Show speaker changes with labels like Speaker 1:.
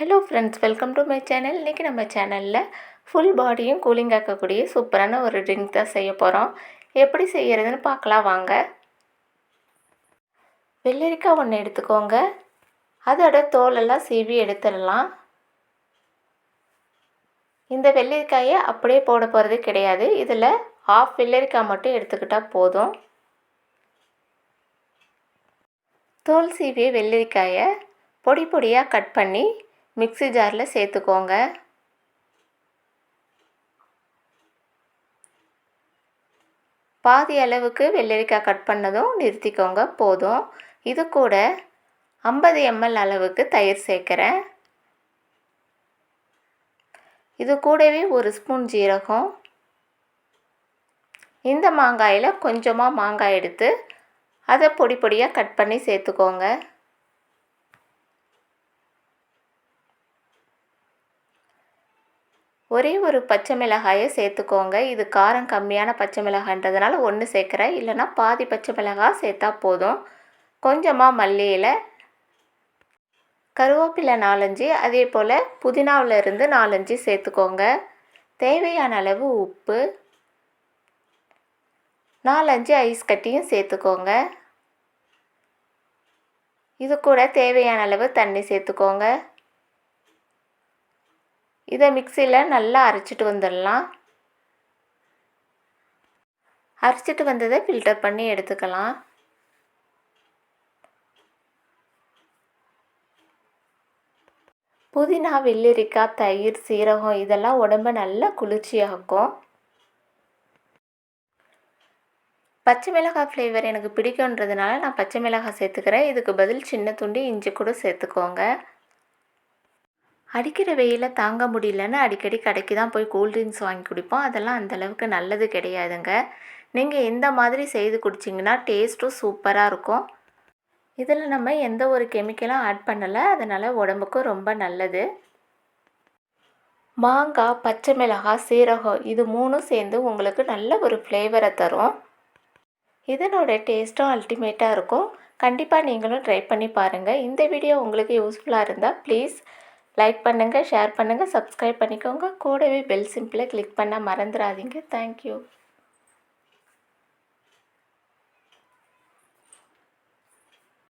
Speaker 1: Hello friends, welcome to my channel. இன்றைக்கி நம்ம சேனலில் ஃபுல் பாடியும் கூலிங் ஆக்கக்கூடிய சூப்பரான ஒரு ட்ரிங்க் தான் செய்ய போகிறோம். எப்படி செய்கிறதுன்னு பார்க்கலாம் வாங்க. வெள்ளரிக்காய் ஒன்று எடுத்துக்கோங்க. அதோட தோலெல்லாம் சீவி எடுத்துடலாம். இந்த வெள்ளரிக்காயை அப்படியே போட போகிறது கிடையாது. இதில் ஆஃப் வெள்ளரிக்காய் மட்டும் எடுத்துக்கிட்டால் போதும். தோல் சீவிய வெள்ளரிக்காயை பொடி பொடியாக கட் பண்ணி மிக்ஸி ஜாரில் சேர்த்துக்கோங்க. பாதி அளவுக்கு வெள்ளரிக்காய் கட் பண்ணதும் நிறுத்திக்கோங்க, போதும். இது கூட 50 ml அளவுக்கு தயிர் சேர்க்குறேன். இது கூடவே 1 ஸ்பூன் ஜீரகம். இந்த மாங்காயில் கொஞ்சமாக மாங்காய் எடுத்து அதை பொடி பொடியாக கட் பண்ணி சேர்த்துக்கோங்க. ஒரே ஒரு பச்சை மிளகாயை சேர்த்துக்கோங்க. இது காரம் கம்மியான பச்சை மிளகாய்ன்றதுனால 1 சேர்க்குறேன், இல்லைனா பாதி பச்சை மிளகாய் சேர்த்தா போதும். கொஞ்சமாக மல்லி இலை, கருவேப்பிலை 4-5, அதே போல் புதினாவில் இருந்து 4-5 சேர்த்துக்கோங்க. தேவையான அளவு உப்பு, 4-5 ஐஸ் கட்டியும் சேர்த்துக்கோங்க. இது கூட தேவையான அளவு தண்ணி சேர்த்துக்கோங்க. இதை மிக்சியில் நல்லா அரைச்சிட்டு வந்துடலாம். அரைச்சிட்டு வந்ததை ஃபில்டர் பண்ணி எடுத்துக்கலாம். புதினா, வெள்ளரிக்காய், தயிர், சீரகம் இதெல்லாம் உடம்பை நல்லா குளிர்ச்சியாக்கும். பச்சை மிளகாய் ஃப்ளேவர் எனக்கு பிடிக்குன்றதுனால நான் பச்சை மிளகாய் சேர்த்துக்கிறேன். இதுக்கு பதில் சின்ன துண்டு இஞ்சி கூட சேர்த்துக்கோங்க. அடிக்கிற வெயில தாங்க முடியலன்னு அடிக்கடி கடைக்கு தான் போய் கூல்ட்ரிங்க்ஸ் வாங்கி குடிப்போம். அதெல்லாம் அந்தளவுக்கு நல்லது கிடையாதுங்க. நீங்கள் இந்த மாதிரி செய்து குடிச்சிங்கன்னா டேஸ்ட்டும் சூப்பராக இருக்கும். இதில் நம்ம எந்த ஒரு கெமிக்கலும் ஆட் பண்ணலை, அதனால் உடம்புக்கும் ரொம்ப நல்லது. மாங்காய், பச்சை மிளகாய், சீரகம் இது 3ம் சேர்ந்து உங்களுக்கு நல்ல ஒரு ஃப்ளேவரை தரும். இதனோட டேஸ்ட்டும் அல்டிமேட்டாக இருக்கும். கண்டிப்பாக நீங்களும் ட்ரை பண்ணி பாருங்கள். இந்த வீடியோ உங்களுக்கு யூஸ்ஃபுல்லாக இருந்தால் ப்ளீஸ் லைக் பண்ணுங்கள், ஷேர் பண்ணுங்கள், சப்ஸ்கிரைப் பண்ணிக்கோங்க. கூடவே பெல் சிம்பிளை கிளிக் பண்ண மறந்துடாதீங்க. தேங்க்யூ.